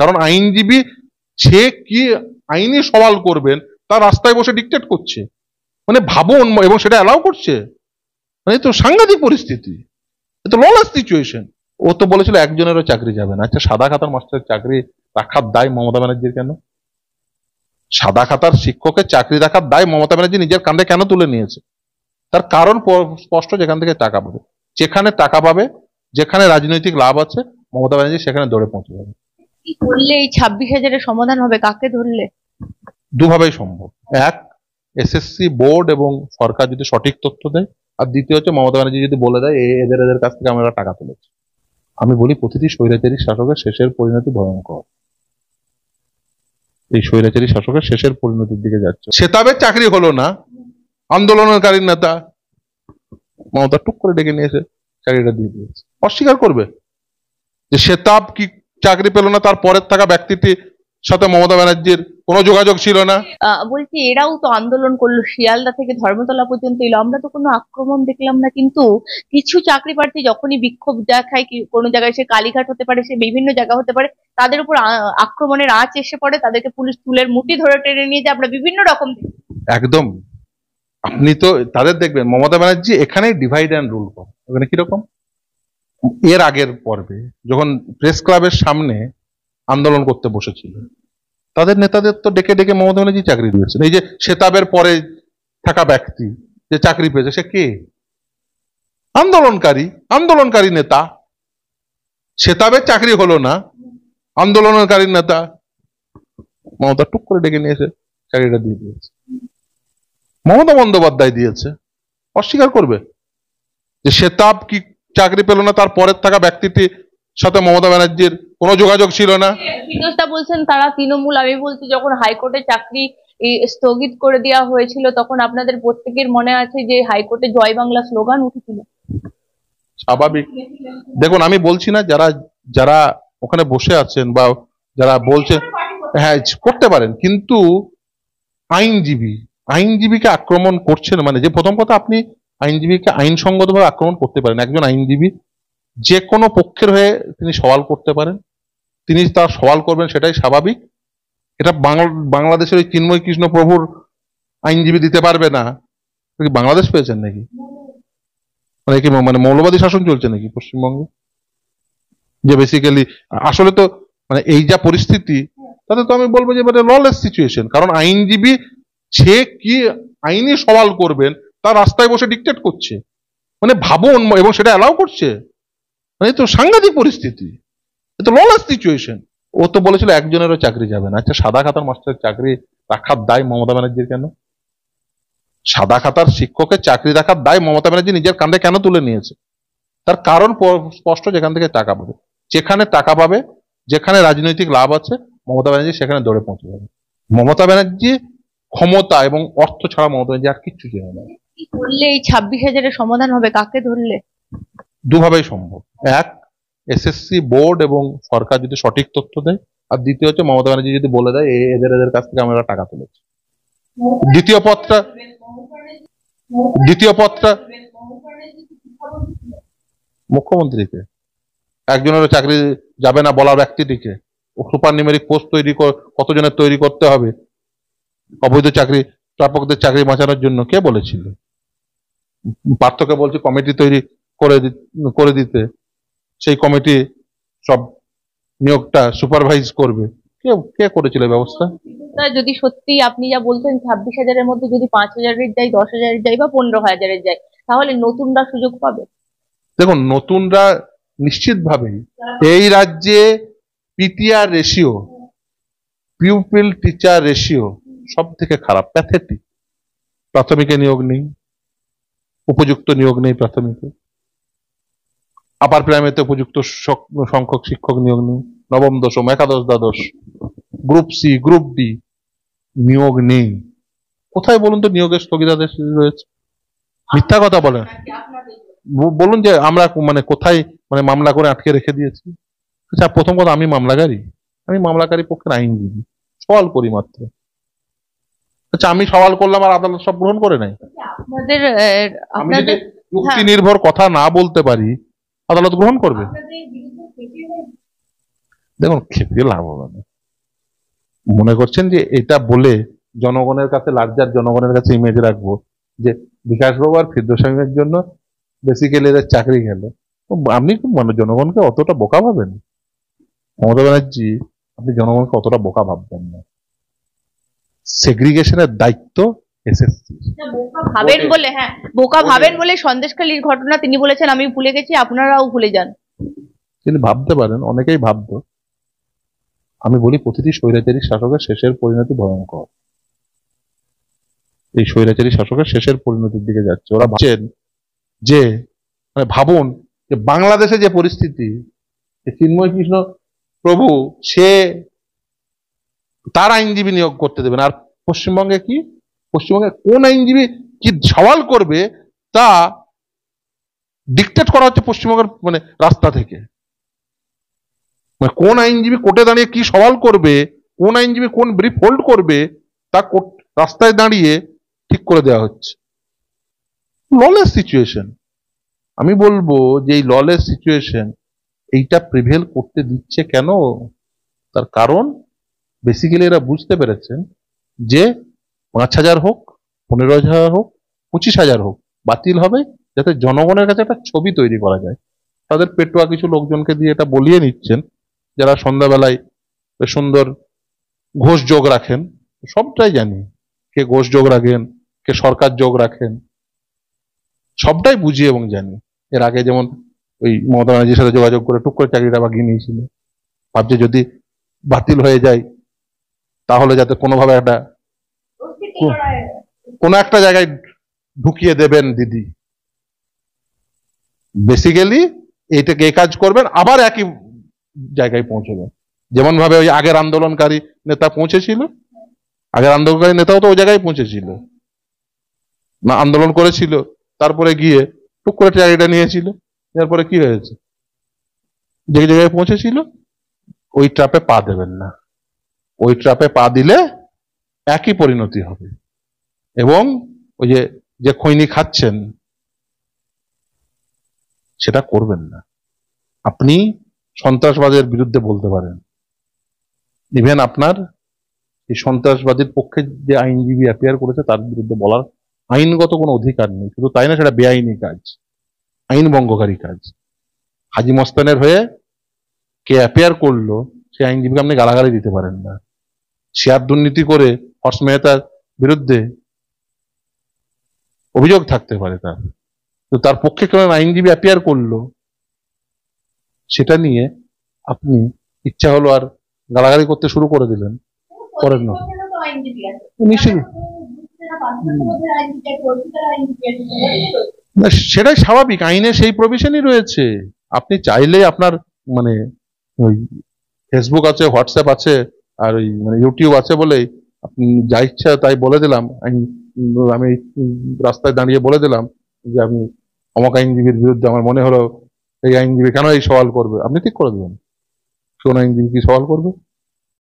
কারণ আইনজীবী সে কি আইনি সওয়াল করবেন তার রাস্তায় বসে ডিকটেট করছে, মানে ভাবুন, এবং সেটা অ্যালাউ করছে। মানে তো সাংঘাতিক পরিস্থিতি, তো ললেস সিচুয়েশন। ও তো বলেছিল একজনেরও চাকরি যাবে না। আচ্ছা, সাদা খাতার মাস্টারের চাকরি রাখার দায় মমতা ব্যানার্জির কেন? সাদা খাতার শিক্ষকের চাকরি রাখার দায় মমতা ব্যানার্জি নিজের কাঁধে কেন তুলে নিয়েছে? তার কারণ স্পষ্ট, যেখান থেকে টাকা পাবে, যেখানে টাকা পাবে, যেখানে রাজনৈতিক লাভ আছে, মমতা ব্যানার্জি সেখানে দৌড়ে পৌঁছে যাবে। কি করলে এই 26,000-এর সমাধান হবে? কাকে ধরলে? দুভাবেই সম্ভব। এক, এসএসসি বোর্ড এবং সরকার যদি সঠিক তথ্য দেয়, আর দ্বিতীয় হচ্ছে মমতা ব্যানার্জি যদি বলে দেয় এদের কাছ থেকে আমরা টাকা তুলেছি। আমি বলি প্রতিটি স্বৈরাচারী শাসকের শেষের পরিণতি ভয়ঙ্কর। এই স্বৈরাচারী শাসকের শেষের পরিণতির দিকে যাচ্ছে। সেতাবের চাকরি হলো না, আন্দোলনকারী নেতা মমতা টুক করে ডেকে নিয়ে এসে চাকরিটা দিয়ে দিয়েছে। অস্বীকার করবে যে সেতাব কি চাকরি পেল না, তার পরের থাকা ব্যক্তিটির সাথে মমতা ব্যানার্জির কোনো যোগাযোগ ছিল না? বলছি এরাও তো আন্দোলন করলো, শিয়ালদা থেকে ধর্মতলা পর্যন্ত এলো, আমরা তো কোনো আক্রমণ দেখলাম না। কিন্তু কিছু চাকরি প্রার্থী যখনই বিক্ষোভ দেখায়, কোনো জায়গায় সে কালীঘাট হতে পারে, সে বিভিন্ন জায়গা হতে পারে, তাদের উপর আক্রমণের আঁচ এসে পড়ে, তাদেরকে পুলিশ চুলের মুঠি ধরে টেনে নিয়ে যায়, আমরা বিভিন্ন রকম। একদম, আপনি তো তাদের দেখবেন মমতা ব্যানার্জি এখানেই ডিভাইড অ্যান্ড রুল করে। ওখানে কিরকম, এর আগের পর্বে যখন প্রেস ক্লাবের সামনে আন্দোলন করতে বসেছিল, তাদের নেতাদের তো ডেকে ডেকে মমতা ব্যানার্জি চাকরি দিয়েছেন। এই যে সেতাবের পরে থাকা ব্যক্তি যে চাকরি পেয়েছে, সে কে? আন্দোলনকারী নেতা। সেতাবের চাকরি হলো না, আন্দোলনকারী নেতা মমতা টুক করে ডেকে নিয়ে এসে চাকরিটা দিয়ে দিয়েছে। মমতা বন্দ্যোপাধ্যায় দিয়েছে। অস্বীকার করবে যে সেতাব কি চাকরি পেল না, তার পরের থাকা ব্যক্তিটির সাথে মমতা ব্যানার্জির কোনো যোগাযোগ ছিল না? ফিরোজদা বলছেন তারা তৃণমূল। আমি বলছি যখন হাইকোর্টে চাকরি স্থগিত করে দেওয়া হয়েছিল, তখন আপনাদের প্রত্যেকের মনে আছে যে হাইকোর্টে জয় বাংলা স্লোগান উঠেছিল। স্বাভাবিক। দেখুন, আমি বলছি না যারা যারা ওখানে বসে আছেন বা যারা বলছে, হ্যাঁ করতে পারেন, কিন্তু আইনজীবীকে আক্রমণ করছেন মানে, যে প্রথম কথা, আপনি আইনজীবীকে আইনসঙ্গতভাবে আক্রমণ করতে পারেন। একজন আইনজীবী যে কোনো পক্ষের হয়ে তিনি সওয়াল করতে পারেন, তিনি তার সওয়াল করবেন, সেটাই স্বাভাবিক। এটা বাংলাদেশের ওই চিন্ময় কৃষ্ণ প্রভুর আইনজীবী দিতে পারবে না? বাংলাদেশ পেয়েছেন নাকি? মানে কি, মানে মৌলবাদী শাসন চলছে নাকি পশ্চিমবঙ্গে? যে বেসিক্যালি আসলে তো মানে এই যা পরিস্থিতি, তাতে তো আমি বলবো যে মানে ললেস সিচুয়েশন। কারণ আইনজীবী সে কি আইনি সওয়াল করবেন তার রাস্তায় বসে ডিকটেট করছে, মানে ভাবুন, এবং সেটা অ্যালাউ করছে। মানে তো সাংঘাতিক পরিস্থিতি, তো ললেস সিচুয়েশন। ও তো বলেছিল একজনেরও চাকরি যাবে না। আচ্ছা, সাদা খাতার মাস্টারের চাকরি রাখার দায় মমতা ব্যানার্জির কেন? সাদা খাতার শিক্ষকের চাকরি রাখার দায় মমতা ব্যানার্জি নিজের কাঁধে কেন তুলে নিয়েছে? তার কারণ স্পষ্ট, যেখান থেকে টাকা পাবে, যেখানে টাকা পাবে, যেখানে রাজনৈতিক লাভ আছে, মমতা ব্যানার্জি সেখানে দৌড়ে পৌঁছে যাবে। মমতা ব্যানার্জি ক্ষমতা এবং অর্থ ছাড়া মমতা ব্যানার্জি আর কিচ্ছু চেনে না। কি করলে এই 26,000-এর সমাধান হবে? কাকে ধরলে? দুভাবেই সম্ভব। এক, এসএসসি বোর্ড এবং সরকার যদি সঠিক তথ্য দেয়, আর দ্বিতীয় হচ্ছে মমতা ব্যানার্জি যদি বলে দেয় এদের কাছ থেকে আমরা টাকা তুলেছি। দ্বিতীয় পথটা মুখ্যমন্ত্রীকে, একজনেরও চাকরি যাবে না বলা ব্যক্তিটিকে সুপার নিউমেরিক পোস্ট তৈরি কতজনের তৈরি করতে হবে অবৈধ চাকরি প্রাপকদের চাকরি বাঁচানোর জন্য কে বলেছিল? পার্থকে বলছে কমিটি তৈরি করে দিতে, সেই কমিটি সব নিয়োগটা সুপারভাইজ করবে। কে করেছিল ব্যবস্থা? যদি সত্যি আপনি যা বলছেন 26,000-এর মধ্যে যদি 5,000-এর যাই, 10,000-এর যাই বা 15,000-এর যাই, তাহলে নতুনরা সুযোগ পাবে? দেখুন, নতুনরা নিশ্চিতভাবেই এই রাজ্যে PTR ratio, pupil teacher ratio সব থেকে খারাপ, প্যাথেটিক। প্রাথমিকে নিয়োগ নেই, উপযুক্ত নিয়োগ নেই প্রাথমিকে। আপার প্রাইমারিতে উপযুক্ত সংখ্যক শিক্ষক নিয়োগ নেই। নবম দশম একাদশ দ্বাদশ গ্রুপ সি গ্রুপ ডি নিয়োগ নেই। কোথায় বলুন তো নিয়োগের স্থগিতাদেশ রয়েছে? মিথ্যা কথা বলেন, বলুন যে আমরা মানে কোথায় মানে মামলা করে আটকে রেখে দিয়েছি। আচ্ছা, প্রথম কথা, আমি মামলাকারী পক্ষের আইনজীবী, সওয়াল করি মাত্র। আচ্ছা, আমি সওয়াল করলাম আর আদালত সব গ্রহণ করে নাই? আমি যদি যুক্তি নির্ভর কথা না বলতে পারি, আদালত গ্রহণ করবে? দেখুন, খেপে লাভ হবে না। মনে করছেন যে এটা বলে জনগণের কাছে লার্জার জনগণের কাছে ইমেজ রাখবো যে বিকাশবাবু আর ফিরদৌস জন্য বেসিক্যালি এদের চাকরি গেল? তো আপনি কি মানে জনগণকে অতটা বোকা ভাবেন? মমতা ব্যানার্জি, আপনি জনগণকে অতটা বোকা ভাববেন না। সেগ্রিগেশনের দায়িত্ব এসএসসি। বোকা ভাবেন বলে সন্দেশখালীর ঘটনা তিনি বলেছেন আমি ভুলে গেছি, আপনারাও ভুলে যান। তিনি ভাবতে পারেন, অনেকেই ভাবতো। আমি বলি প্রতিটি স্বৈরাচারী শাসকের শেষের পরিণতি ভয়ঙ্কর। এই স্বৈরাচারী শাসকের শেষের পরিণতির দিকে যাচ্ছে। ওরা ভাবছেন যে মানে ভাবুন যে বাংলাদেশে যে পরিস্থিতি, চিন্ময় কৃষ্ণ প্রভু সে তার আইনজীবী নিয়োগ করতে দেবেন, আর পশ্চিমবঙ্গে কি, পশ্চিমবঙ্গে কোন আইনজীবী কি সওয়াল করবে তা ডিকটেট করা হচ্ছে পশ্চিমবঙ্গের মানে রাস্তা থেকে। মানে কোন আইনজীবী কোর্টে দাঁড়িয়ে কি সওয়াল করবে, কোন আইনজীবী কোন ব্রিফ হোল্ড করবে, তা রাস্তায় দাঁড়িয়ে ঠিক করে দেওয়া হচ্ছে। Lawless situation. আমি বলবো যে এই ললেস সিচুয়েশন এইটা প্রিভেল করতে দিচ্ছে কেন? তার কারণ বেসিক্যালি এরা বুঝতে পেরেছেন যে 5,000 হোক, 15,000 হোক, 25,000 হোক, বাতিল হবে যাতে জনগণের কাছে একটা ছবি তৈরি করা যায়। তাদের পেটুয়া কিছু লোকজনকে দিয়ে এটা বলিয়ে নিচ্ছেন, যারা সন্ধ্যাবেলায় সুন্দর ঘোষ যোগ রাখেন। সবটাই জানি কে ঘোষ যোগ রাখেন, কে সরকার যোগ রাখেন, সবটাই বুঝি এবং জানি। এর আগে যেমন ওই মমতা ব্যানার্জির সাথে যোগাযোগ করে টুক করে চাকরিটা বাগিয়ে নিয়েছিল। ভাবছে যদি বাতিল হয়ে যায় তাহলে যাতে কোনোভাবে কোনো একটা জায়গায় ঢুকিয়ে দেবেন দিদি। বেসিক্যালি এইটাকে এই কাজ করবেন, আবার একই জায়গায় পৌঁছবেন। যেমন ভাবে ওই আগের আন্দোলনকারী নেতা পৌঁছেছিল, আগের আন্দোলনকারী নেতাও তো ওই জায়গায় পৌঁছেছিল না, আন্দোলন করেছিল, তারপরে গিয়ে টুক করে চাকরিটা নিয়েছিল। এরপরে কি হয়েছে? যে জায়গায় পৌঁছেছিল ওই ট্র্যাপে পা দেবেন না। ওই ট্র্যাপে পা দিলে একই পরিণতি হবে। এবং ওই যে খৈনি খাচ্ছেন সেটা করবেন না। আপনি সন্ত্রাসবাদের বিরুদ্ধে বলতে পারেন, ইভেন আপনার এই সন্ত্রাসবাদীর পক্ষে যে আইনজীবী অ্যাপিয়ার করেছে তার বিরুদ্ধে বলার আইনগত কোনো অধিকার নেই। শুধু তাই না, সেটা বেআইনি কাজ, আইন ভঙ্গকারী কাজ। হাজি মস্তানের হয়ে কে অ্যাপিয়ার করলো সে আইনজীবীকে আপনি গালাগালি দিতে পারেন না। শেয়ার দুর্নীতি করে হর্ষ মেহতার বিরুদ্ধে অভিযোগ থাকতে পারে তার, তো তার পক্ষে কেন আইনজীবী অ্যাপিয়ার করলো সেটা নিয়ে আপনি ইচ্ছা হলো আর গালাগালি করতে শুরু করে দিলেন। করেন না নিশ্চয়ই, সেটাই স্বাভাবিক। আইনে সেই প্রভিশনই রয়েছে। আপনি চাইলে আপনার মানে ওই ফেসবুক আছে, হোয়াটসঅ্যাপ আছে, আর ওই মানে ইউটিউব আছে বলেই আপনি যা ইচ্ছা তাই বলে দিলাম। আমি রাস্তায় দাঁড়িয়ে বলে দিলাম যে আমি অমক আইনজীবীর বিরুদ্ধে আমার মনে হলো এই আইনজীবী কেন এই সওয়াল করবে, আপনি ঠিক করে দেবেন। কোন আইনজীবী কি সওয়াল করবে?